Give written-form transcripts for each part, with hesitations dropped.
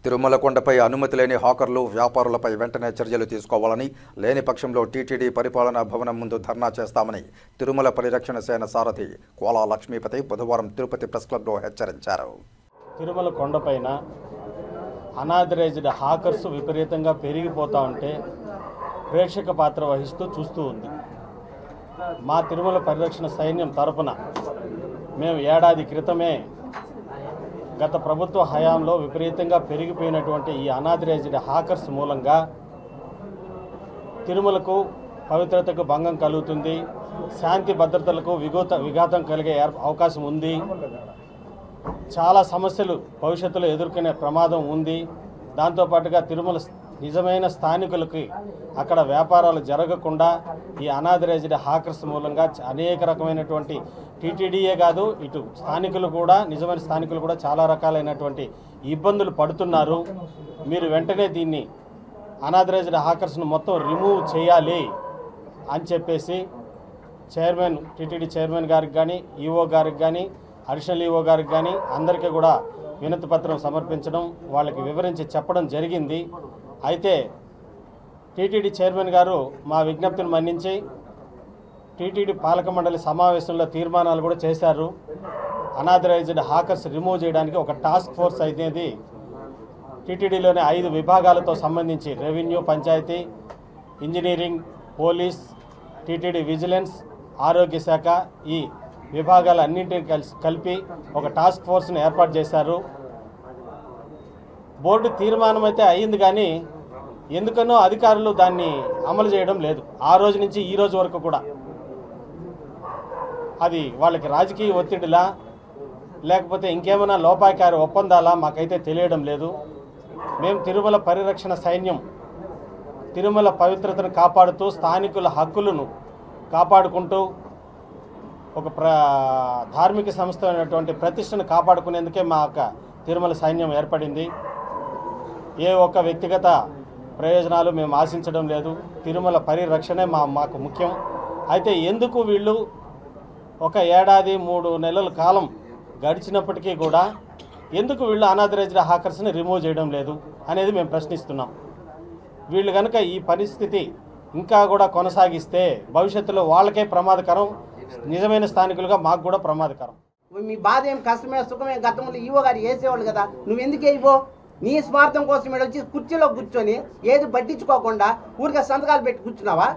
తిరుమల కొండపై అనుమతి లేని హాకర్లు వ్యాపారులపై వెంటనే చర్యలు తీసుకోవాలని, లేని పక్షంలో టీటీడీ పరిపాలనా భవనం ముందు ధర్నా చేస్తామని తిరుమల పరిరక్షణ సేన సారథి కోలా లక్ష్మీపతి బుధవారం తిరుపతి ప్రెస్ క్లబ్లో హెచ్చరించారు. తిరుమల కొండపైన అనాథరైజ్డ్ హాకర్స్ విపరీతంగా పెరిగిపోతూ ఉంటే ప్రేక్షక పాత్ర వహిస్తూ చూస్తూ ఉంది. మా తిరుమల పరిరక్షణ సైన్యం తరపున మేము ఏడాది క్రితమే గత ప్రభుత్వ హయాంలో విపరీతంగా పెరిగిపోయినటువంటి ఈ అనాథరైజ్డ్ హాకర్స్ మూలంగా తిరుమలకు పవిత్రతకు భంగం కలుగుతుంది, శాంతి భద్రతలకు విఘాతం కలిగే అవకాశం ఉంది, చాలా సమస్యలు భవిష్యత్తులో ఎదుర్కొనే ప్రమాదం ఉంది. దాంతోపాటుగా తిరుమల నిజమైన స్థానికులకి అక్కడ వ్యాపారాలు జరగకుండా ఈ అనాథరైజ్డ్ హాకర్స్ మూలంగా అనేక రకమైనటువంటి టీటీడీయే కాదు, ఇటు స్థానికులు కూడా, నిజమైన స్థానికులు కూడా చాలా రకాలైనటువంటి ఇబ్బందులు పడుతున్నారు. మీరు వెంటనే దీన్ని అనాథరైజ్డ్ హాకర్స్ను మొత్తం రిమూవ్ చేయాలి అని చెప్పేసి చైర్మన్, టీటీడీ చైర్మన్ గారికి కానీ, ఈఓ గారికి కానీ, అడిషనల్ ఈఓ గారికి కానీ అందరికీ కూడా వినతి పత్రం సమర్పించడం, వాళ్ళకి వివరించి చెప్పడం జరిగింది. అయితే టీటీడీ చైర్మన్ గారు మా విజ్ఞప్తిని మన్నించి టీటీడీ పాలక మండలి సమావేశంలో తీర్మానాలు కూడా చేశారు. అనాథరైజ్డ్ హాకర్స్ రిమూవ్ చేయడానికి ఒక టాస్క్ ఫోర్స్ అనేది టీటీడీలోని 5 విభాగాలతో సంబంధించి revenue, panchayati, engineering, police, TTD vigilance, ఆరోగ్య శాఖ, ఈ విభాగాలన్నింటినీ కలిపి ఒక టాస్క్ ఫోర్స్ను ఏర్పాటు చేశారు. బోర్డు తీర్మానం అయితే అయ్యింది, కానీ ఎందుకనో అధికారులు దాన్ని అమలు చేయడం లేదు. ఆ రోజు నుంచి ఈ రోజు వరకు కూడా అది వాళ్ళకి రాజకీయ ఒత్తిడిలా లేకపోతే ఇంకేమైనా లోపాయకారి ఒప్పందాలా మాకైతే తెలియడం లేదు. మేము తిరుమల పరిరక్షణ సైన్యం తిరుమల పవిత్రతను కాపాడుతూ స్థానికుల హక్కులను కాపాడుకుంటూ ఒక ధార్మిక సంస్థ అయినటువంటి ప్రతిష్టను కాపాడుకునేందుకే మా తిరుమల సైన్యం ఏర్పడింది. ఏ ఒక్క వ్యక్తిగత ప్రయోజనాలు మేము ఆశించడం లేదు. తిరుమల పరిరక్షణే మాకు ముఖ్యం. అయితే ఎందుకు వీళ్ళు ఒక ఏడాది 3 నెలల కాలం గడిచినప్పటికీ కూడా ఎందుకు వీళ్ళు అనాథరైజ్డ్ హాకర్స్ని రిమూవ్ చేయడం లేదు అనేది మేము ప్రశ్నిస్తున్నాం. వీళ్ళు కనుక ఈ పరిస్థితి ఇంకా కూడా కొనసాగిస్తే భవిష్యత్తులో వాళ్ళకే ప్రమాదకరం, నిజమైన స్థానికులుగా మాకు కూడా ప్రమాదకరం. మీ బాధ ఏం, కష్టమే సుఖమే గతంలో ఈవో గారు వేసేవాళ్ళు కదా, నువ్వెందుకు వేయవో? నీ స్వార్థం కోసం వచ్చి కుర్చీలో కూర్చొని ఏది పట్టించుకోకుండా ఊరికే సంతకాలు పెట్టి కూర్చున్నావా?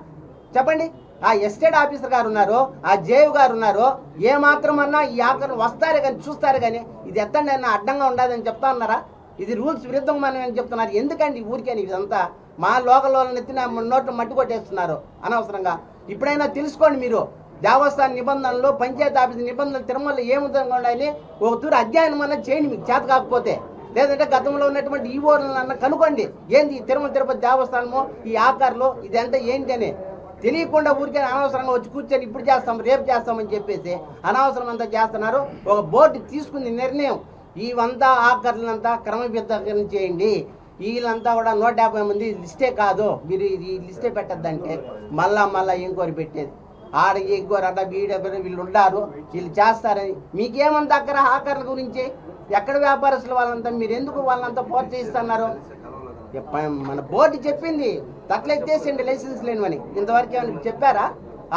చెప్పండి. ఆ ఎస్టేట్ ఆఫీసర్ గారు ఉన్నారు, ఆ జేయు గారు ఉన్నారు, ఏమాత్రం అన్నా ఈ ఆఖరు వస్తారే కానీ చూస్తారు కానీ ఇది ఎత్తండి అన్న అడ్డంగా ఉండదని చెప్తా ఉన్నారా? ఇది రూల్స్ విరుద్ధం అని చెప్తున్నారు. ఎందుకండి ఊరికేని ఇదంతా మా లోకల్లో ఎత్తిన నోట్లు మట్టి కొట్టేస్తున్నారు అనవసరంగా. ఇప్పుడైనా తెలుసుకోండి మీరు. దేవస్థాన నిబంధనలు, పంచాయతీ ఆఫీస్ నిబంధనలు తిరుమలలో ఏ విధంగా ఉండాలని ఒక తూరు అధ్యయనం అన్నది చేయండి మీకు చేత కాకపోతే. లేదంటే గతంలో ఉన్నటువంటి ఈవోలను కనుకోండి, ఏంది తిరుమల తిరుపతి దేవస్థానము ఈ ఆకారాలు ఇదంతా ఏంటి అని తెలియకుండా ఊరికే అనవసరంగా వచ్చి కూర్చొని ఇప్పుడు చేస్తాం రేపు చేస్తామని చెప్పేసి అనవసరం అంతా చేస్తున్నారు. ఒక బోర్డు తీసుకునే నిర్ణయం ఇవంతా ఆకర్లంతా క్రమబద్ధీకరణ చేయండి. వీళ్ళంతా కూడా 150 మంది లిస్టే కాదు, మీరు ఈ లిస్టే పెట్టద్దంటే మళ్ళా ఎంక్వైరీ పెట్టేది. ఆడ ఎంక్వైరీ అట్లా వీళ్ళు ఉన్నారు, వీళ్ళు చేస్తారని మీకేమంత అక్కడ ఆకర్ల గురించి ఎక్కడ వ్యాపారస్తులు వాళ్ళంతా మీరు ఎందుకు వాళ్ళంతా ప్రోత్సహిస్తున్నారు? మన బోర్డు చెప్పింది తట్ల ఎత్తేసండి లైసెన్స్ లేనివని. ఇంతవరకు ఏమైనా చెప్పారా?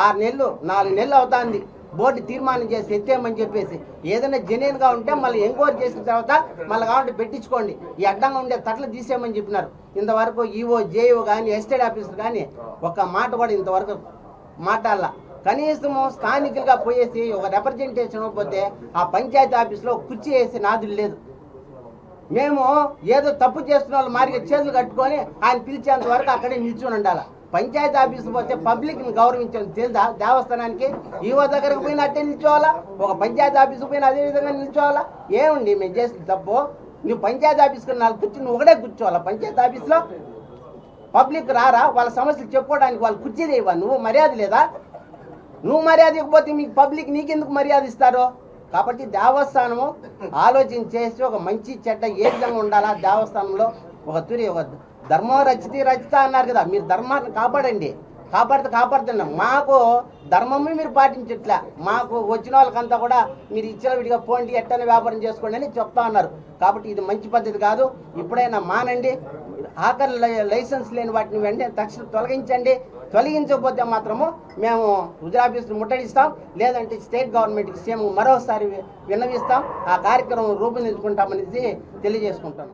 6 నెలలు 4 నెలలు అవుతుంది బోర్డు తీర్మానం చేసి ఎత్తేయమని చెప్పేసి. ఏదైనా జెన్యూన్గా ఉంటే మళ్ళీ ఎంక్వైరీ చేసిన తర్వాత మళ్ళీ కావాలంటే పెట్టించుకోండి, ఈ అడ్డంగా ఉండే తట్లు తీసేయమని చెప్పినారు. ఇంతవరకు ఈఓ, జేఓ కానీ, ఎస్టేట్ ఆఫీసర్ కానీ ఒక్క మాట కూడా ఇంతవరకు మాట్లాడాల. కనీసము స్థానికులుగా పోయేసి ఒక రిప్రజెంటేషన్ పోతే ఆ పంచాయతీ ఆఫీస్లో కుర్చీ వేసి నాదులు లేదు. మేము ఏదో తప్పు చేస్తున్న వాళ్ళు మారిగా చేతులు కట్టుకొని ఆయన పిలిచేంత వరకు అక్కడే నిల్చుని ఉండాలి. పంచాయతీ ఆఫీసు పోతే పబ్లిక్ని గౌరవించడం తెలుదా? దేవస్థానానికి ఈవో దగ్గరకు పోయినా అట్టే నిల్చోవాలా, ఒక పంచాయతీ ఆఫీసు పోయినా అదే విధంగా నిల్చోవాలా? ఏముండి మేము చేసిన తప్పు? నువ్వు పంచాయతీ ఆఫీస్కి 4 కుర్చీ నువ్వు ఒకటే కూర్చోవాలా? పంచాయతీ ఆఫీస్లో పబ్లిక్ రారా? వాళ్ళ సమస్యలు చెప్పుకోవడానికి వాళ్ళు కుర్చీ లేవా? నువ్వు మర్యాద లేదా? నువ్వు మర్యాద ఇవ్వకపోతే మీకు పబ్లిక్ నీకెందుకు మర్యాద ఇస్తారు? కాబట్టి దేవస్థానము ఆలోచన చేసి ఒక మంచి చెడ్డ ఏ విధంగా ఉండాలా, దేవస్థానంలో ఒక ధర్మం రచిత అన్నారు కదా, మీరు ధర్మాన్ని కాపాడండి. కాపాడుతున్నాం. మాకు ధర్మమే మీరు పాటించట్లే. మాకు వచ్చిన వాళ్ళకంతా కూడా మీరు ఇచ్చిన విడిగా పోండి, ఎట్టని వ్యాపారం చేసుకోండి అని చెప్తా ఉన్నారు. కాబట్టి ఇది మంచి పద్ధతి కాదు. ఇప్పుడైనా మానండి. ఆఖరి లైసెన్స్ లేని వాటిని వెంటనే తక్షణం తొలగించండి. తొలగించకపోతే మాత్రము మేము హుజురాఫీసును ముట్టడిస్తాం, లేదంటే స్టేట్ గవర్నమెంట్కి సీఎం మరోసారి విన్నవిస్తాం. ఆ కార్యక్రమం రూపొందించుకుంటామనేది తెలియజేసుకుంటాను.